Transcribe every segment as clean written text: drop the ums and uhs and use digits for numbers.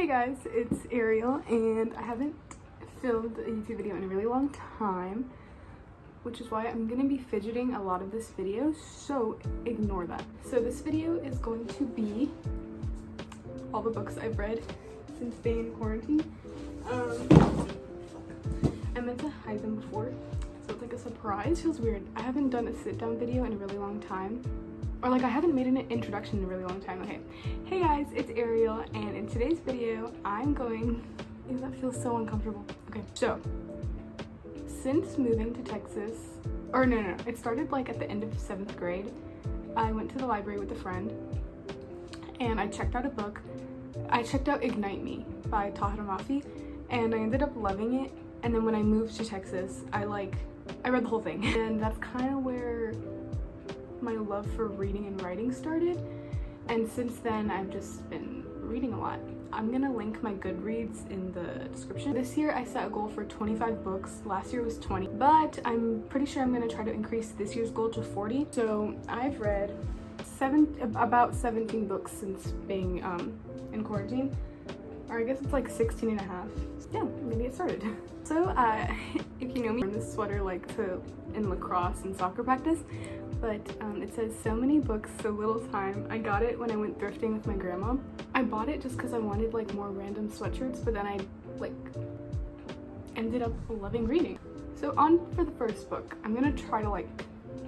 Hey guys, it's Ariel, and I haven't filmed a YouTube video in a really long time, which is why I'm gonna be fidgeting a lot of this video, so ignore that. So this video is going to be all the books I've read since being in quarantine. I meant to hide them before, so it's like a surprise. Feels weird. I haven't done a sit-down video in a really long time. Or like I haven't made an introduction in a really long time. Okay, hey guys, it's Ariel, and in today's video I'm going, that feels so uncomfortable. Okay, so since moving to Texas, or no, it started like at the end of 7th grade. I went to the library with a friend and I checked out a book. I checked out Ignite Me by Taha Mafi, and I ended up loving it. And then when I moved to Texas, I read the whole thing, and that's kind of where my love for reading and writing started. And since then I've just been reading a lot. I'm gonna link my Goodreads in the description. This year I set a goal for 25 books. Last year was 20, but I'm pretty sure I'm gonna try to increase this year's goal to 40. So I've read about 17 books since being in quarantine, or I guess it's like 16 and a half. Yeah, maybe it started. So if you know me, I wear this sweater like in lacrosse and soccer practice, but it says so many books, so little time. I got it when I went thrifting with my grandma. I bought it just because I wanted like more random sweatshirts, but then I ended up loving reading. So on for the first book. I'm gonna try to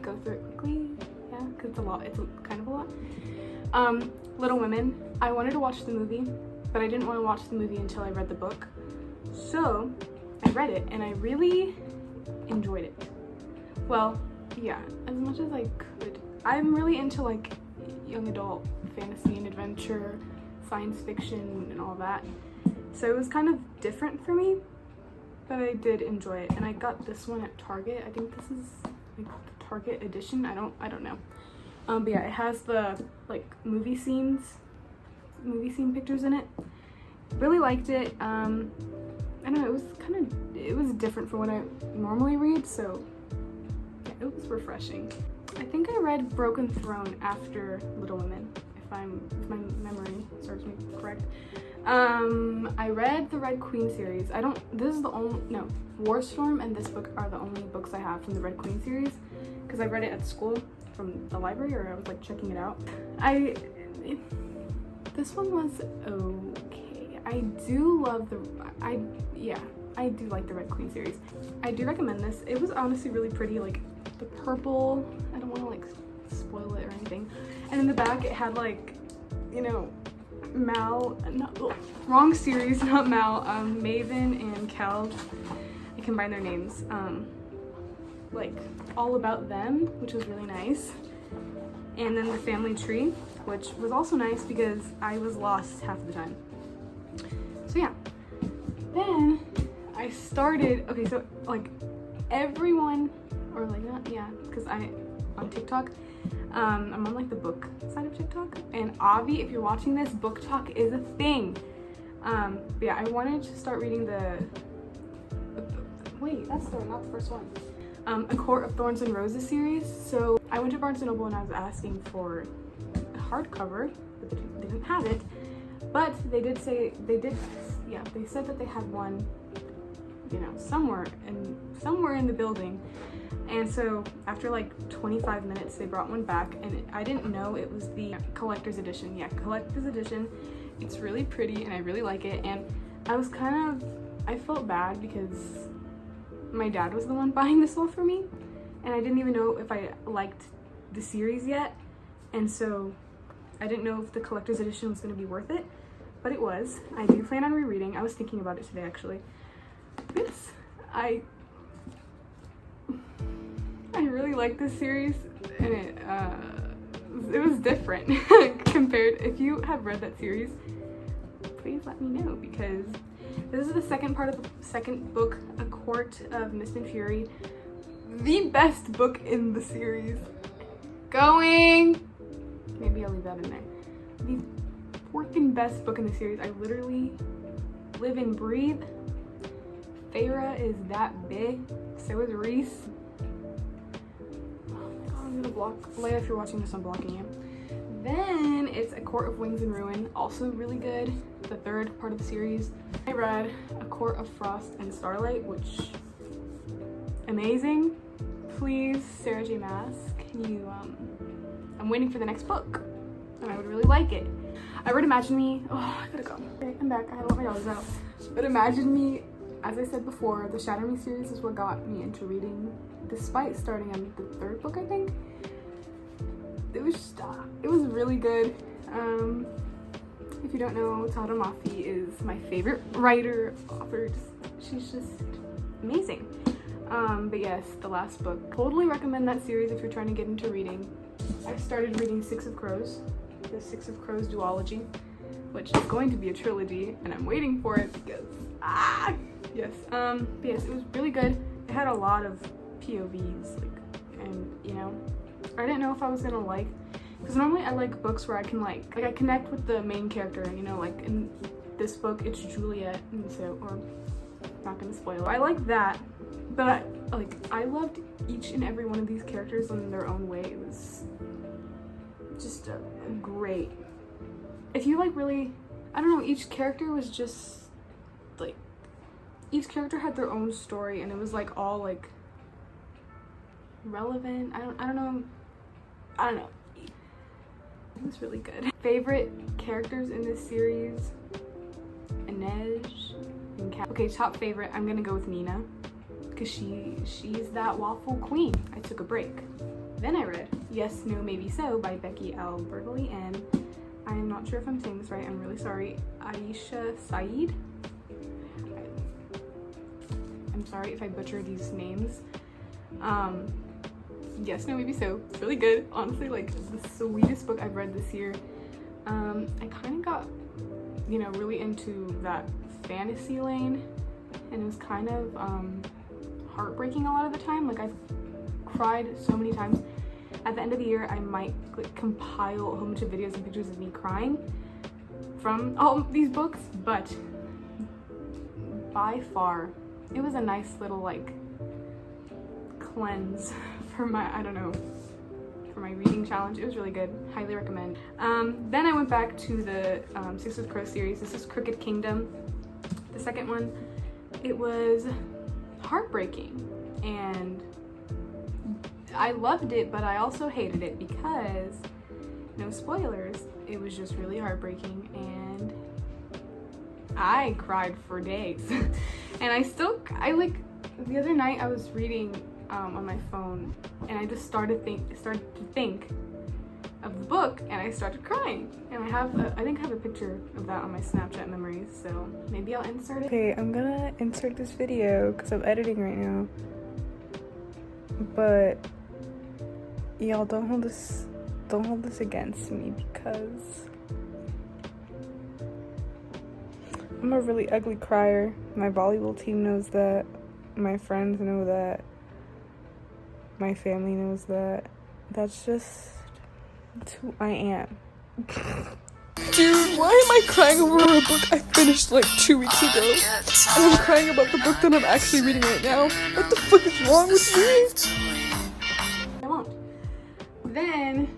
go through it quickly, yeah, because it's a lot. It's kind of a lot. Little Women. I wanted to watch the movie, but I didn't want to watch the movie until I read the book. So I read it and I really enjoyed it. Well, yeah, as much as I could. I'm really into like young adult fantasy and adventure, science fiction and all that. So it was kind of different for me, but I did enjoy it. And I got this one at Target. I think this is like the Target edition. I don't know. But yeah, it has the like movie scene pictures in it. Really liked it. I don't know, it was different from what I normally read, so yeah, it was refreshing. I think I read Broken Throne after Little Women, if my memory serves me correct. I read the Red Queen series. War Storm and this book are the only books I have from the Red Queen series, because I read it at school from the library, or I was like checking it out. This one was okay. I do like the Red Queen series. I do recommend this. It was honestly really pretty, like the purple. I don't want to like spoil it or anything. And in the back it had like, you know, wrong series, not Mal, Maven and Cal. I combined their names. Like all about them, which was really nice. And then the family tree, which was also nice because I was lost half the time. So yeah, then I started, okay, so like everyone, or like not, yeah, because on TikTok, I'm on like the book side of TikTok, and Avi, if you're watching this, book talk is a thing. But yeah, I wanted to start reading wait, that's not the first one. A Court of Thorns and Roses series. So I went to Barnes & Noble and I was asking for a hardcover, but they didn't have it. But they said that they had one, you know, somewhere in the building. And so after like 25 minutes, they brought one back, and I didn't know it was the collector's edition. Yeah, collector's edition. It's really pretty and I really like it. And I felt bad because my dad was the one buying this one for me, and I didn't even know if I liked the series yet, and so I didn't know if the collector's edition was going to be worth it, but it was. I do plan on rereading. I was thinking about it today actually. Yes, I really like this series, and it was different compared. If you have read that series, please let me know, because this is the second part of the second book, A Court of Mist and Fury. The best book in the series. Maybe I'll leave that in there. The freaking best book in the series. I literally live and breathe. Feyre is that big. So is Reese. Oh my god, I'm gonna block. Leia, if you're watching this, I'm blocking you. Then it's A Court of Wings and Ruin, also really good, the third part of the series. I read A Court of Frost and Starlight, which, amazing. Please, Sarah J. Maas, can you, I'm waiting for the next book, and I would really like it. I read Imagine Me. Oh, I gotta go. Okay, I'm back. I had to let my dogs out. But Imagine Me, as I said before, the Shatter Me series is what got me into reading, despite starting on the third book, I think. It was really good. If you don't know, Tada Mafi is my favorite writer, author. She's just amazing. But yes, the last book. Totally recommend that series if you're trying to get into reading. I started reading Six of Crows, the Six of Crows duology, which is going to be a trilogy, and I'm waiting for it because yes. But yes, it was really good. It had a lot of POVs, and you know, I didn't know if I was gonna like, because normally I like books where I can like I connect with the main character, you know, like in this book it's Juliet, and so, or not gonna spoil. I like that, but I loved each and every one of these characters in their own way. It was just great. If you like really, I don't know, each character was just like, each character had their own story, and it was like all like relevant. I don't know. It was really good. Favorite characters in this series: Inej and Kat. Okay, top favorite, I'm gonna go with Nina, because she's that waffle queen. I took a break. Then I read Yes, No, Maybe So by Becky L. Berkeley, and I'm not sure if I'm saying this right, I'm really sorry, Aisha Saeed. I'm sorry if I butcher these names. Yes, No, Maybe So. It's really good. Honestly, like the sweetest book I've read this year. I kind of got, you know, really into that fantasy lane, and it was kind of heartbreaking a lot of the time. Like, I've cried so many times. At the end of the year, I might like compile a whole bunch of videos and pictures of me crying from all these books, but by far, it was a nice little like cleanse for my, I don't know, for my reading challenge. It was really good. Highly recommend. Then I went back to the Six of Crows series. This is Crooked Kingdom, the second one. It was heartbreaking, and I loved it, but I also hated it because, no spoilers, it was just really heartbreaking, and I cried for days. And I like, the other night I was reading on my phone, and I just started to think of the book, and I started crying. And I think I have a picture of that on my Snapchat memories, so maybe I'll insert it. Okay, I'm gonna insert this video because I'm editing right now, but y'all don't hold this against me, because I'm a really ugly crier. My volleyball team knows that, my friends know that, my family knows that. That's just who I am. Dude, why am I crying over a book I finished like 2 weeks ago? And I'm crying about the book that I'm actually reading right now. What the fuck is wrong with me? I won't. Then,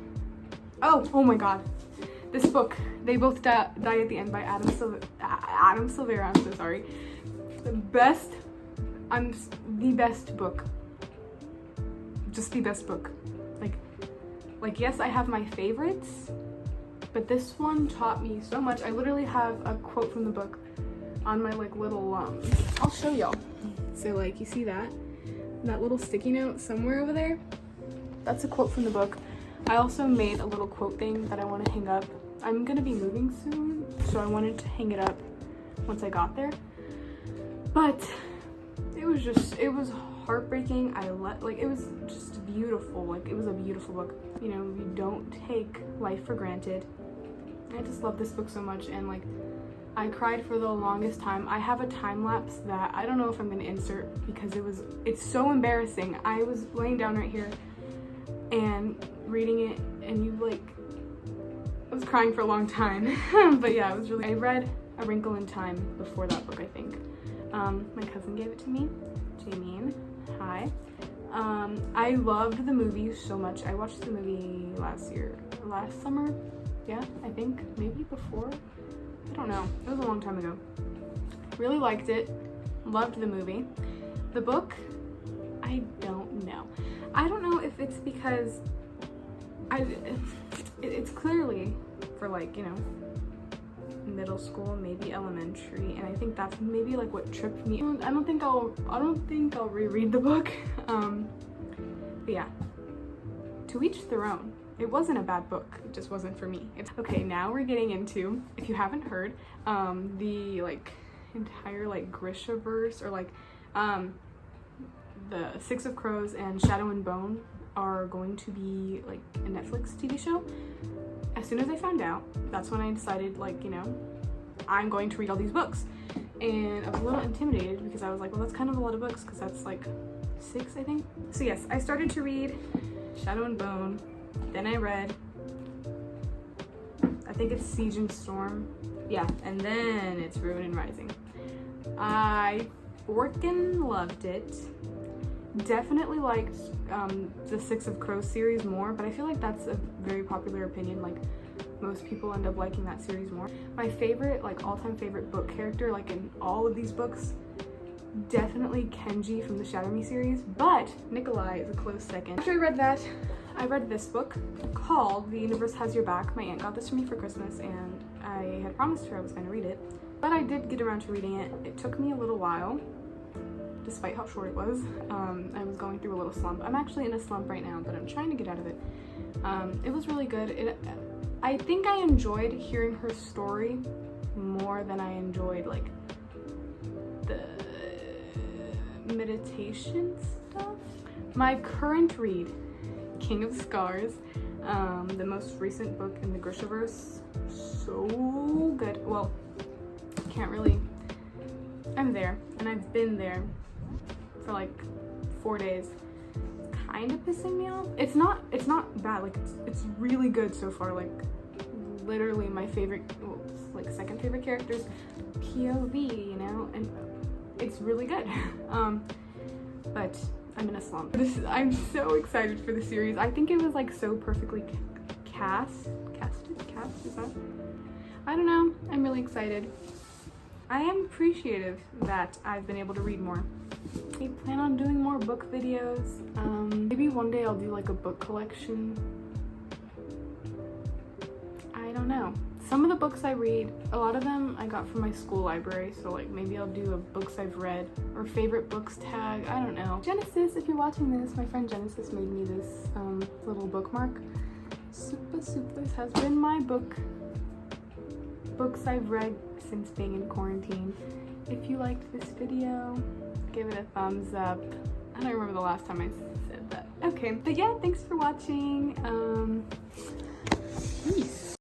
oh my god. This book, They Both Die at the End by Adam Silvera, I'm so sorry. The best book. Just the best book. Like yes, I have my favorites, but this one taught me so much. I literally have a quote from the book on my like little I'll show y'all. So like, you see that little sticky note somewhere over there? That's a quote from the book. I also made a little quote thing that I want to hang up. I'm gonna be moving soon, so I wanted to hang it up once I got there. But it was heartbreaking. It was just beautiful. Like, it was a beautiful book. You know, we don't take life for granted. I just love this book so much, and like, I cried for the longest time. I have a time lapse that I don't know if I'm gonna insert because it's so embarrassing. I was laying down right here and reading it, and I was crying for a long time. But yeah, I read A Wrinkle in Time before that book, I think. My cousin gave it to me, Jamie. Hi. I loved the movie so much. I watched the movie last summer. Yeah, I think maybe before. I don't know. It was a long time ago. Really liked it. Loved the movie. The book, I don't know. I don't know if it's because it's clearly for like, you know, middle school, maybe elementary, and I think that's maybe like what tripped me. I don't think I'll reread the book. But yeah, to each their own. It wasn't a bad book, it just wasn't for me. Okay, now we're getting into, if you haven't heard, the like entire like Grishaverse, or like the Six of Crows and Shadow and Bone are going to be like a Netflix TV show. As soon as I found out, that's when I decided, like, you know, I'm going to read all these books. And I was a little intimidated because I was like, well, that's kind of a lot of books, because that's like 6, I think. So yes, I started to read Shadow and Bone. Then I read, I think it's Siege and Storm. Yeah, and then it's Ruin and Rising. I freaking loved it. Definitely liked the Six of Crows series more, but I feel like that's a very popular opinion. Like, most people end up liking that series more. My favorite, like all-time favorite book character, like in all of these books, definitely Kenji from the Shatter Me series, but Nikolai is a close second. After I read that, I read this book called The Universe Has Your Back. My aunt got this for me for Christmas, and I had promised her I was going to read it, but I did get around to reading it. It took me a little while, despite how short it was. I was going through a little slump. I'm actually in a slump right now, but I'm trying to get out of it. It was really good. I think I enjoyed hearing her story more than I enjoyed like the meditation stuff. My current read, King of Scars, the most recent book in the Grishaverse, so good. Well, can't really, I'm there, and I've been there for like 4 days. It's kind of pissing me off. It's not bad, like it's really good so far. Like literally my favorite, well, like second favorite characters, POV, you know, and it's really good. But I'm in a slump. I'm so excited for the series. I think it was like so perfectly cast, is that? I don't know, I'm really excited. I am appreciative that I've been able to read more. I plan on doing more book videos. Maybe one day I'll do like a book collection. I don't know. Some of the books I read, a lot of them I got from my school library, so like maybe I'll do a books I've read or favorite books tag. I don't know. Genesis, if you're watching this, my friend Genesis made me this little bookmark. This has been my books I've read since being in quarantine. If you liked this video, give it a thumbs up. I don't remember the last time I said that. Okay, but yeah, thanks for watching.